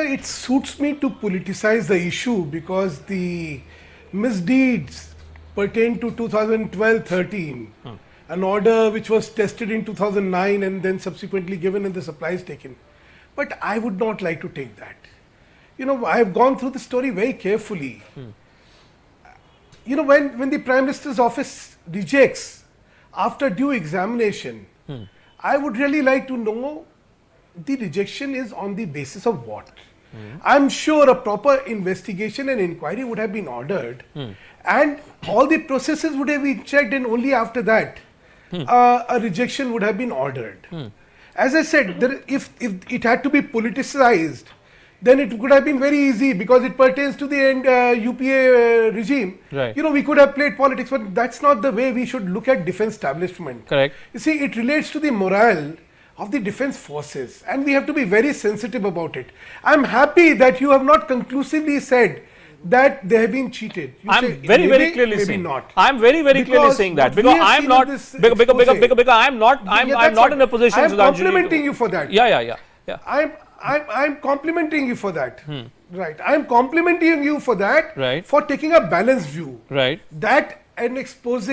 Sir, it suits me to politicize the issue because the misdeeds pertain to 2012-13, an order which was tested in 2009 and then subsequently given and the supplies taken. But I would not like to take that. You know, I have gone through the story very carefully. You know, when the Prime Minister's office rejects after due examination, I would really like to know the rejection is on the basis of what? I'm sure a proper investigation and inquiry would have been ordered and all the processes would have been checked, and only after that a rejection would have been ordered. As I said, if it had to be politicized, then it could have been very easy because it pertains to the UPA regime. Right. You know, we could have played politics, but that's not the way we should look at defense establishment. Correct. You see, it relates to the morale of the defense forces and we have to be very sensitive about it. I'm happy that you have not conclusively said that they have been cheated. You I'm say very, maybe, very clearly maybe saying. not. I'm very, very clearly saying that because I'm not because I'm not in a position. I'm complimenting you for that. Yeah. I'm complimenting you for that. Right. I'm complimenting you for that. Right. For taking a balanced view. Right. That an expose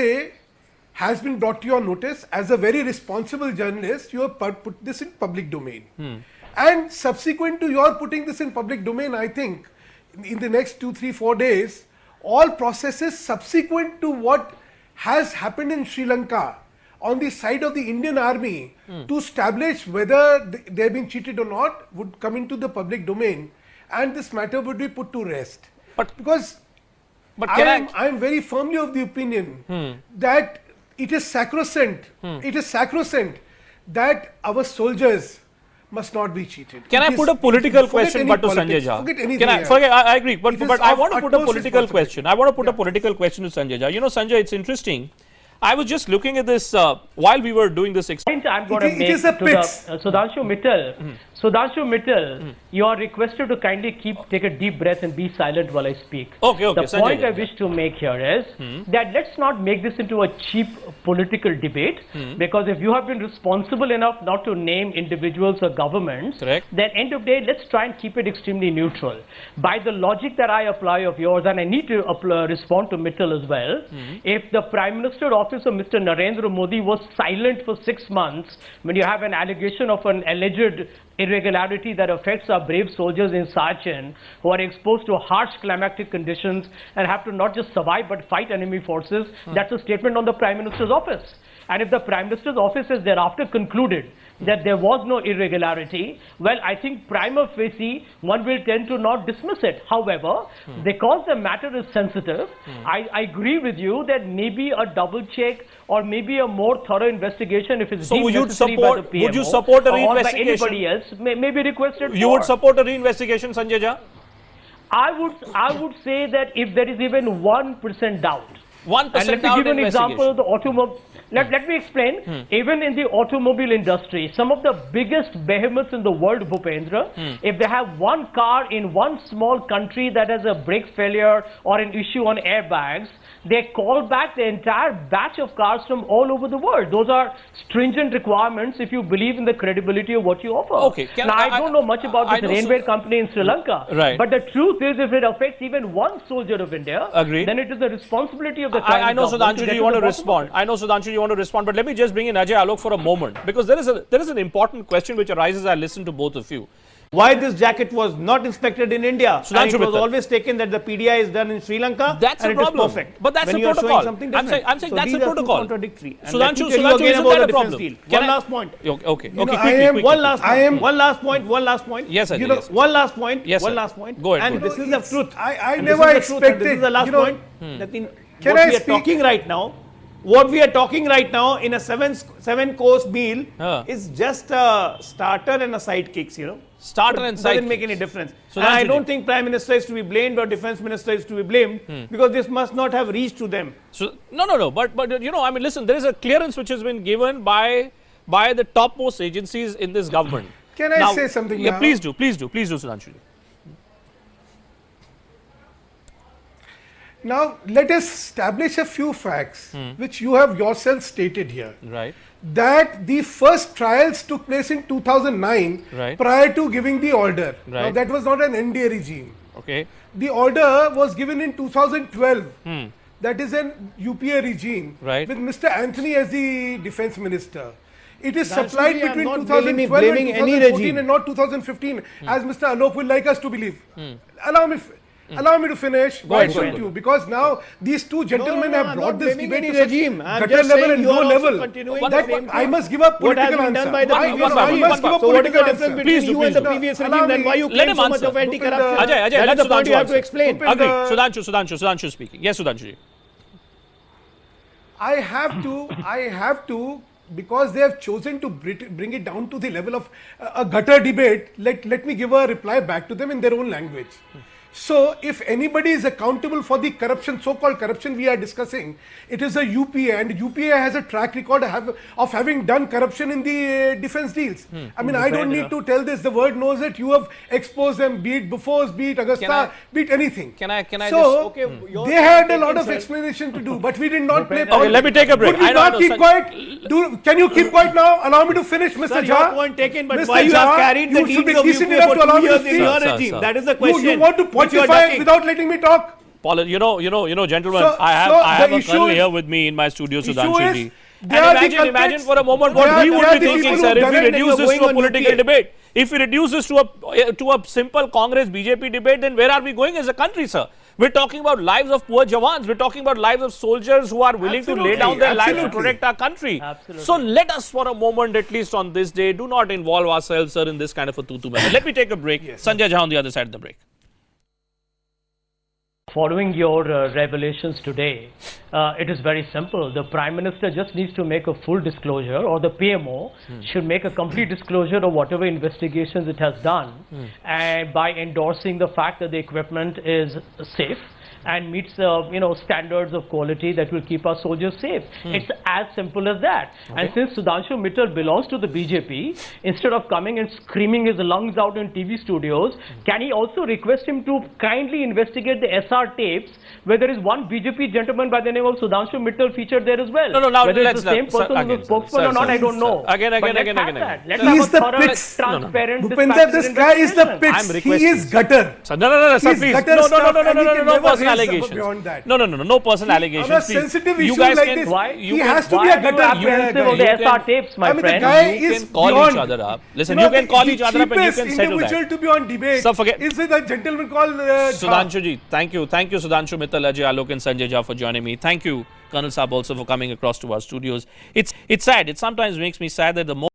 has been brought to your notice. As a very responsible journalist, you have put this in public domain. And subsequent to your putting this in public domain, I think in the next 2, 3, 4 days, all processes subsequent to what has happened in Sri Lanka on the side of the Indian army to establish whether they have been cheated or not would come into the public domain and this matter would be put to rest. But I am very firmly of the opinion that it is sacrosanct. It is sacrosanct that our soldiers must not be cheated. Can I put a political question but to Sanjay Jha? Forget anything. I agree, but I want to put a political question. I want to put a political question to Sanjay Jha. You know, Sanjay, it's interesting. I was just looking at this while we were doing this. I'm going to make to Sudhanshu Mittal. Sudhanshu Mittal, you are requested to kindly take a deep breath and be silent while I speak. Okay. The Sanjay, point I wish to make here is that let's not make this into a cheap political debate, because if you have been responsible enough not to name individuals or governments, correct, then end of day, let's try and keep it extremely neutral. By the logic that I apply of yours, and I need to respond to Mittal as well, if the Prime Minister office of Mr. Narendra Modi was silent for 6 months when you have an allegation of an alleged irregularity that affects our brave soldiers in Sachin who are exposed to harsh climatic conditions and have to not just survive but fight enemy forces, that's a statement on the Prime Minister's office. And if the Prime Minister's office has thereafter concluded that there was no irregularity, well, I think prima facie, one will tend to not dismiss it. However, because the matter is sensitive, I agree with you that maybe a double check or maybe a more thorough investigation, if it's deemed necessary by the PMO, would you support a or by reinvestigation? anybody else, may be requested. You would support a reinvestigation, Sanjay Jha? I would say that if there is even 1% doubt, 1% and let me give you an example of the automobile. Let me explain. Even in the automobile industry, some of the biggest behemoths in the world, Bhupendra, if they have one car in one small country that has a brake failure or an issue on airbags, they call back the entire batch of cars from all over the world. Those are stringent requirements if you believe in the credibility of what you offer. Okay. Now, I don't know much about this railway company in Sri Lanka. Right. But the truth is, if it affects even one soldier of India, then it is the responsibility of the country. I know, Sudhanshu, you want to respond. I know, Sudhanshu, you want to respond. But let me just bring in Ajay Alok for a moment, because there is an important question which arises. I listen to both of you. Why this jacket was not inspected in India? Sudhanshu, and it was always taken that the PDI is done in Sri Lanka. That's and a problem. It is perfect. But that's when a you are protocol. Something I'm saying so that's a these are protocol. Contradictory. Sudhanshu, again isn't about that a the problem? defense deal. One last point. Okay. Quickly. One last point. Yes, Ajay, yes. One last point. Yes, one last point. Go ahead. And this is the truth. I never expected. This is the last point. Can what I we are talking right now. What we are talking right now in a seven-course meal is just a starter and a sidekicks, Starter and doesn't make any difference. So and I don't think Prime Minister is to be blamed or Defense Minister is to be blamed because this must not have reached to them. So no. But I mean, listen, there is a clearance which has been given by the topmost agencies in this government. Can I say something? Yeah, now? please do, Sudhanshu. Now, let us establish a few facts which you have yourself stated here. Right. That the first trials took place in 2009 Right. prior to giving the order. Now, Right. that was not an NDA regime. Okay. The order was given in 2012. That is an UPA regime Right. with Mr. Anthony as the defense minister. It is That's supplied why I'm between not 2012 blaming and any 2014 regime. and not 2015 as Mr. Alok will like us to believe. Allow me to finish. Why ahead, shouldn't go you? Because now these two gentlemen have I'm brought not this blaming debate any to such regime. I'm gutter just level saying and you low are also level. continuing the That same I thing. must give a What has political been done answer. by the One- previous one by one, regime? one by one. So what is the Political difference answer. between Please do, you and the please do. previous Allow regime? Then me- why you Let claim him so much answer. of anti-corruption? Ajay, That let is the point Sudhanshu you have to answer. explain. Agree. the- Sudhanshu speaking. Yes, Sudhanshu. I have to, because they have chosen to bring it down to the level of a gutter debate, let me give a reply back to them in their own language. So, if anybody is accountable for the corruption, so-called corruption we are discussing, it is a UPA, and UPA has a track record of having done corruption in the defense deals. I mean, I don't need to tell this, the world knows it, you have exposed them, be it Bofors, be it Augusta, be it anything. Can I so, just- Okay, your they had a point lot of taken, sir. explanation to do, but we did not play Okay, politics. let me take a break. Could we I know, not keep San- quiet? Can you keep quiet now? Allow me to finish, Mr. Sir, Jha. your point taken, but Mr. why you have Jha, carried the you should deeds be of decent UPA enough to allow for me 2 to years in speak. your Sir, regime? sir. That is the You question. want to which you are pontify ducking. without letting me talk? Paul, gentlemen, So- I have so a the issue colonel is- here with me in my studio, issue Sudhanshu is ji. they And are the imagine culprits. for a moment They what are- we they would are be the thinking, people sir, who've if done we it and reduce you're this going to a on political UPA. debate. If we reduce this to a simple Congress BJP debate, then where are we going as a country, sir? We're talking about lives of poor Jawans. We're talking about lives of soldiers who are willing to lay down their lives to Absolutely. protect our country. Absolutely. So let us for a moment, at least on this day, do not involve ourselves, sir, in this kind of a tutu method. Let me take a break. Sanjay Jha on the other side of the break. Following your revelations today, it is very simple. The Prime Minister just needs to make a full disclosure, or the PMO should make a complete disclosure of whatever investigations it has done, and by endorsing the fact that the equipment is safe and meets standards of quality that will keep our soldiers safe. It's as simple as that. And since Sudhanshu Mittal belongs to the BJP, instead of coming and screaming his lungs out in TV studios, can he also request him to kindly investigate the SR tapes, where there is one BJP gentleman by the name of Sudhanshu Mittal featured there as well? No, now Whether let's it's the same not- sir, person who's again, the sir, spokesman sir, or not, sir, I don't sir. know. Again, But let's again. have that. Let's He have is a the thorough, pits. transparent, Bhupender, dispassionate this guy is the investigation. pits. I'm He requesting. is gutter. Sir, no, sir, He's please. gutter No, stuff and he can no never personal raise allegations. beyond that. No personal allegations. On a please. sensitive You issue guys like can- this, Why? you he can- has to Why be are a you gutter. apprehensive of the You SR can- tapes, my I mean, the friend? guy You is can call beyond. each other up. Listen, you can call each other up and you can settle individual that. to be on debate. Sir, forget- Is it a gentleman called Jha? Sudhanshu ji, thank you, Sudhanshu Mittal, Ajay Alok and Sanjay Jha for joining me. Thank you, Colonel Saab, also for coming across to our studios. It's sad. It sometimes makes me sad that the more